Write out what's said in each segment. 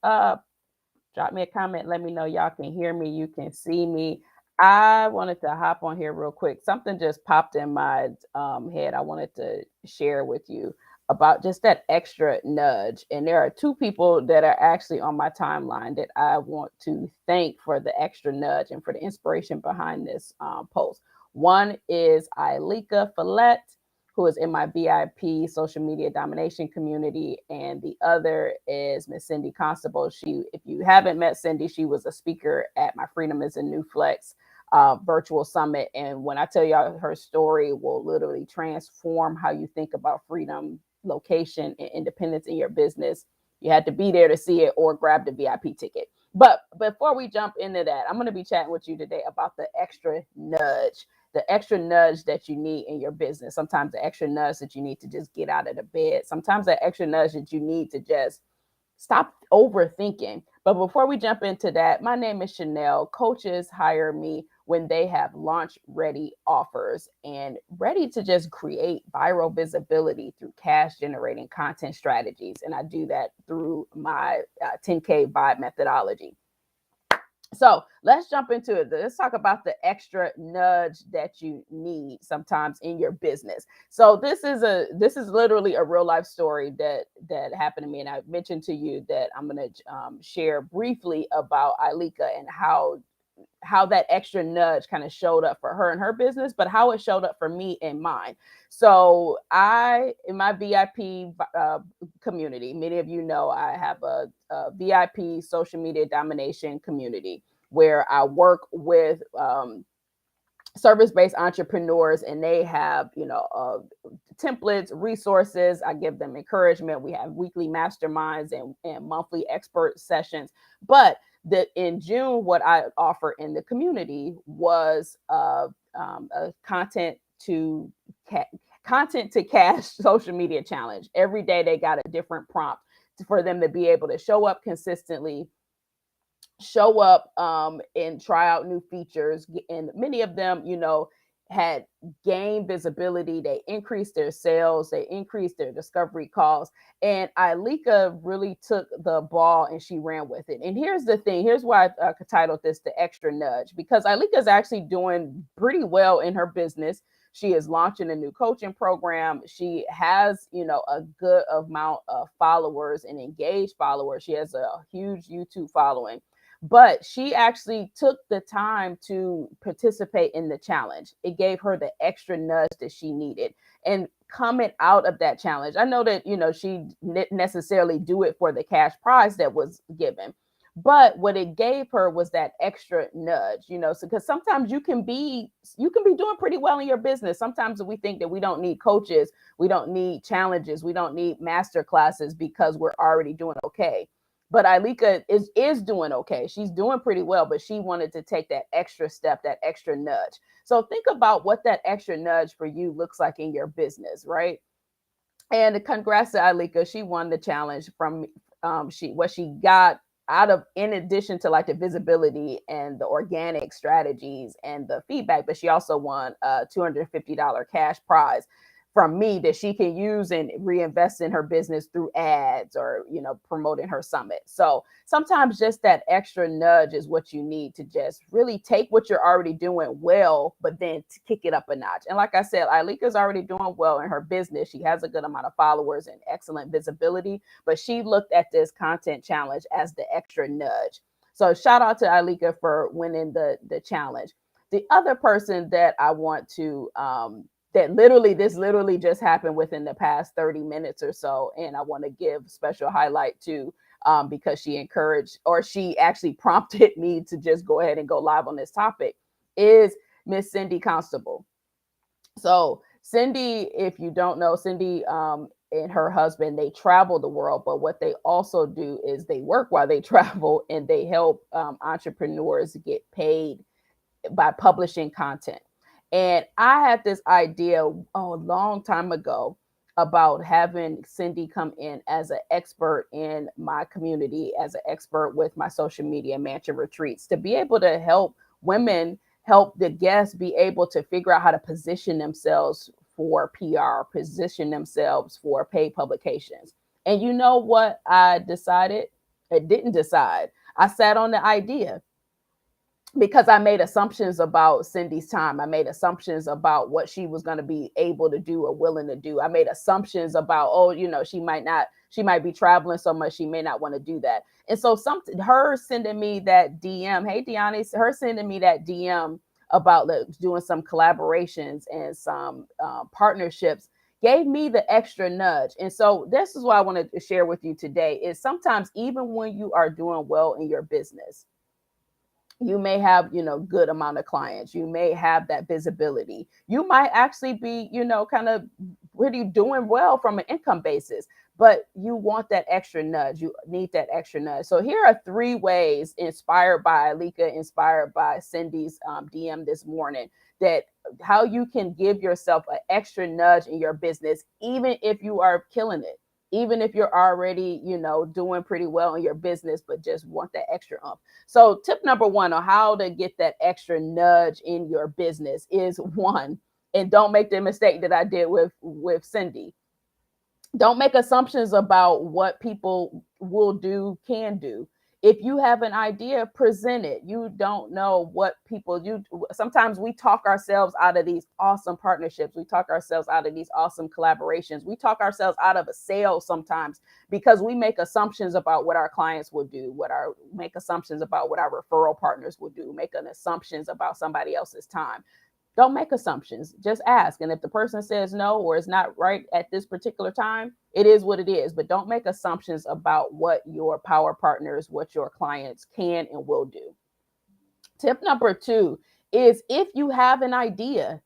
up? Drop me a comment. Let me know y'all can hear me. You can see me. I wanted to hop on here real quick. Something just popped in my head. I wanted to share with you about just that extra nudge. And there are two people that are actually on my timeline that I want to thank for the extra nudge and for the inspiration behind this post. One is Ilika Follett, who is in my VIP social media domination community, and the other is Miss Cindy Constable. If you haven't met Cindy, she was a speaker at my Freedom is a New Flex virtual summit. And when I tell y'all, her story will literally transform how you think about freedom, location, and independence in your business. You had to be there to see it or grab the VIP ticket. But before we jump into that, I'm going to be chatting with you today about the extra nudge that you need in your business. Sometimes the extra nudge that you need to just get out of the bed. Sometimes the extra nudge that you need to just stop overthinking. But before we jump into that, my name is Chanel. Coaches hire me when they have launch ready offers and ready to just create viral visibility through cash generating content strategies. And I do that through my 10K vibe methodology. So let's jump into it. Let's talk about the extra nudge that you need sometimes in your business. So this is literally a real life story that happened to me, and I mentioned to you that I'm going to share briefly about Ilika and how that extra nudge kind of showed up for her and her business, but how it showed up for me and mine. So in my VIP community, many of you know I have a VIP social media domination community where I work with service-based entrepreneurs, and they have templates, resources. I give them encouragement. We have weekly masterminds and monthly expert sessions. But in June, what I offer in the community was a content to cash social media challenge. Every day they got a different prompt for them to be able to show up consistently, show up and try out new features. And many of them, had gained visibility. They increased their sales, they increased their discovery calls. And Ilika really took the ball and she ran with it. And here's the thing, here's why I titled this The Extra Nudge, because Ilika is actually doing pretty well in her business. She is launching a new coaching program. She has, a good amount of followers and engaged followers. She has a huge YouTube following. But she actually took the time to participate in the challenge. It gave her the extra nudge that she needed. And coming out of that challenge, I know that, she didn't necessarily do it for the cash prize that was given. But what it gave her was that extra nudge, so because sometimes you can be doing pretty well in your business. Sometimes we think that we don't need coaches, we don't need challenges, we don't need master classes because we're already doing okay. But Ilika is doing okay. She's doing pretty well, but she wanted to take that extra step, that extra nudge. So think about what that extra nudge for you looks like in your business, right? And congrats to Ilika. She won the challenge from what she got out of, in addition to like the visibility and the organic strategies and the feedback, but she also won a $250 cash prize from me that she can use and reinvest in her business through ads or promoting her summit. So sometimes just that extra nudge is what you need to just really take what you're already doing well, but then to kick it up a notch. And like I said, Ilika's already doing well in her business. She has a good amount of followers and excellent visibility, but she looked at this content challenge as the extra nudge. So shout out to Ilika for winning the challenge. The other person that I want to this literally just happened within the past 30 minutes or so. And I want to give special highlight to because she encouraged, or she actually prompted me to just go ahead and go live on this topic, is Miss Cindy Constable. So Cindy, if you don't know, Cindy and her husband, they travel the world, but what they also do is they work while they travel, and they help entrepreneurs get paid by publishing content. And I had this idea a long time ago about having Cindy come in as an expert in my community, as an expert with my social media mansion retreats, to be able to help women, help the guests be able to figure out how to position themselves for PR, position themselves for paid publications. And you know what I decided? It didn't decide. I sat on the idea because I made assumptions about Cindy's time. I made assumptions about what she was going to be able to do or willing to do. I made assumptions about, oh, she might be traveling so much, she may not want to do that. And so her sending me that DM, hey, Deani, her sending me that DM about doing some collaborations and some partnerships gave me the extra nudge. And so this is what I wanted to share with you today is sometimes even when you are doing well in your business, you may have good amount of clients, you may have that visibility, you might actually be kind of really doing well from an income basis, but you want that extra nudge, you need that extra nudge. So here are 3 ways, inspired by Alika, inspired by Cindy's DM this morning, that how you can give yourself an extra nudge in your business, even if you are killing it, even if you're already doing pretty well in your business, but just want that extra ump. So tip number 1 on how to get that extra nudge in your business is, 1, and don't make the mistake that I did with Cindy. Don't make assumptions about what people will do, can do. If you have an idea, present it. You don't know what people you sometimes we talk ourselves out of these awesome partnerships. We talk ourselves out of these awesome collaborations. We talk ourselves out of a sale sometimes because we make assumptions about what our clients will do, make assumptions about what our referral partners will do, make assumptions about somebody else's time. Don't make assumptions, just ask. And if the person says no or is not right at this particular time, it is what it is. But don't make assumptions about what your power partners, what your clients can and will do. Tip number 2 is, if you have an idea,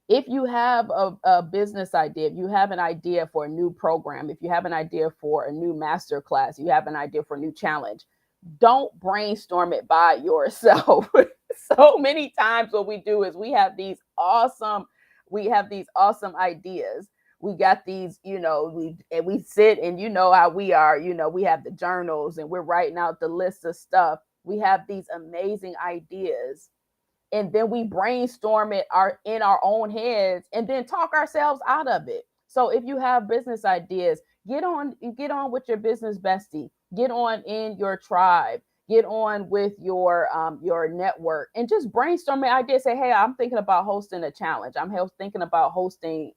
if you have a business idea, if you have an idea for a new program, if you have an idea for a new master class, you have an idea for a new challenge, don't brainstorm it by yourself. So many times what we do is we have these awesome ideas. We got these, we sit, and how we are, we have the journals and we're writing out the list of stuff. We have these amazing ideas, and then we brainstorm it in our own heads and then talk ourselves out of it. So if you have business ideas, get on with your business bestie, get on in your tribe, get on with your network, and just brainstorm an idea. Say, hey, I'm thinking about hosting a challenge. I'm thinking about hosting,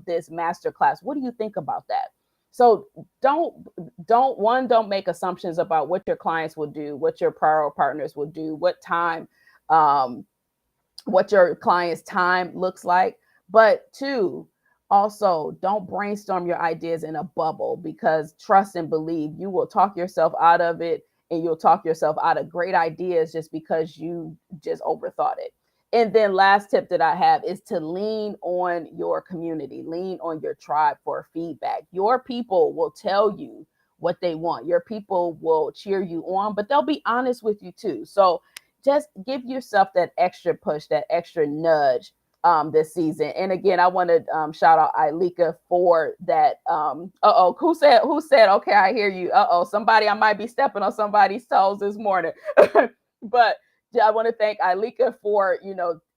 this masterclass. What do you think about that? So don't make assumptions about what your clients will do, what your prior partners will do, what your client's time looks like. But 2, also, don't brainstorm your ideas in a bubble, because trust and believe, you will talk yourself out of it, and you'll talk yourself out of great ideas just because you just overthought it. And then last tip that I have is to lean on your community, lean on your tribe for feedback. Your people will tell you what they want. Your people will cheer you on, but they'll be honest with you too. So just give yourself that extra push, that extra nudge this season. And again, I want to shout out Alika for that. Who said, okay, I hear you. Somebody, I might be stepping on somebody's toes this morning. But I want to thank Alika for,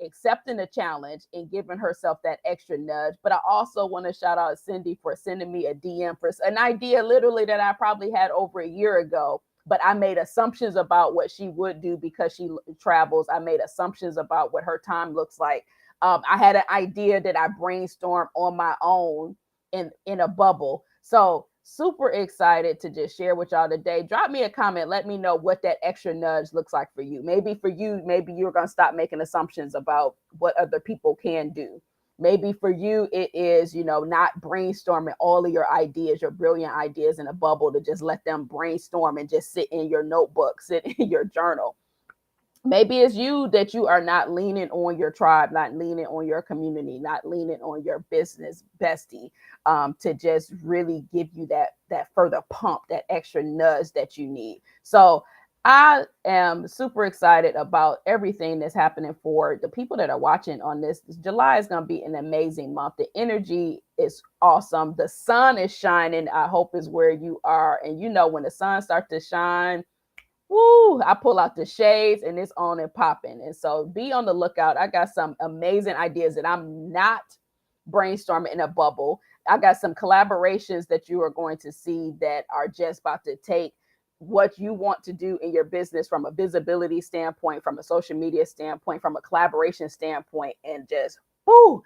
accepting the challenge and giving herself that extra nudge. But I also want to shout out Cindy for sending me a DM for an idea literally that I probably had over a year ago. But I made assumptions about what she would do because she travels. I made assumptions about what her time looks like. I had an idea that I brainstormed on my own in a bubble. So super excited to just share with y'all today. Drop me a comment. Let me know what that extra nudge looks like for you. Maybe for you, maybe you're going to stop making assumptions about what other people can do. Maybe for you, it is, not brainstorming all of your ideas, your brilliant ideas in a bubble, to just let them brainstorm and just sit in your notebook, sit in your journal. Maybe it's you that you are not leaning on your tribe, not leaning on your community, not leaning on your business bestie to just really give you that further pump, that extra nudge that you need. So I am super excited about everything that's happening for the people that are watching on this. July is going to be an amazing month. The energy is awesome. The sun is shining. I hope is where you are. And when the sun starts to shine, woo, I pull out the shades and it's on and popping. And so be on the lookout. I got some amazing ideas that I'm not brainstorming in a bubble. I got some collaborations that you are going to see that are just about to take what you want to do in your business from a visibility standpoint, from a social media standpoint, from a collaboration standpoint, and just, whoo,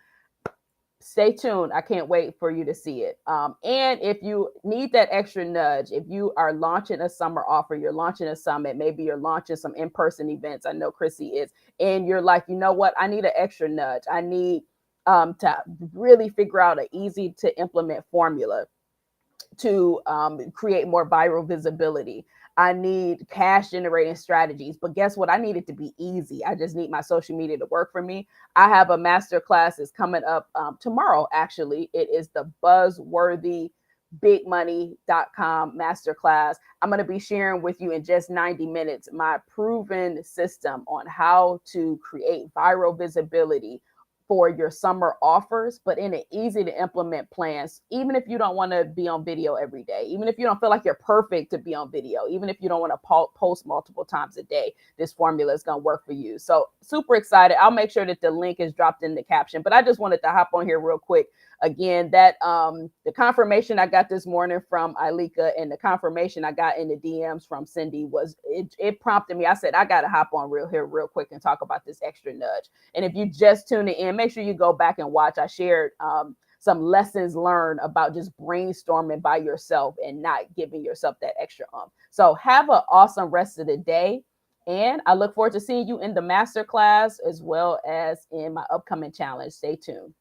stay tuned. I can't wait for you to see it. And if you need that extra nudge, if you are launching a summer offer, you're launching a summit, maybe you're launching some in-person events. I know Chrissy is, and you're like, you know what? I need an extra nudge. I need to really figure out an easy to implement formula to create more viral visibility. I need cash generating strategies, but guess what? I need it to be easy. I just need my social media to work for me. I have a master class that's coming up tomorrow. Actually, it is the buzzworthy bigmoney.com masterclass. I'm going to be sharing with you in just 90 minutes my proven system on how to create viral visibility for your summer offers, but in an easy to implement plans, even if you don't want to be on video every day, even if you don't feel like you're perfect to be on video, even if you don't want to post multiple times a day, this formula is going to work for you. So super excited. I'll make sure that the link is dropped in the caption, but I just wanted to hop on here real quick. Again, that the confirmation I got this morning from Ilika and the confirmation I got in the DMs from Cindy was, it prompted me. I said, I got to hop on real quick and talk about this extra nudge. And if you just tune in, make sure you go back and watch. I shared some lessons learned about just brainstorming by yourself and not giving yourself that extra So have an awesome rest of the day. And I look forward to seeing you in the masterclass as well as in my upcoming challenge. Stay tuned.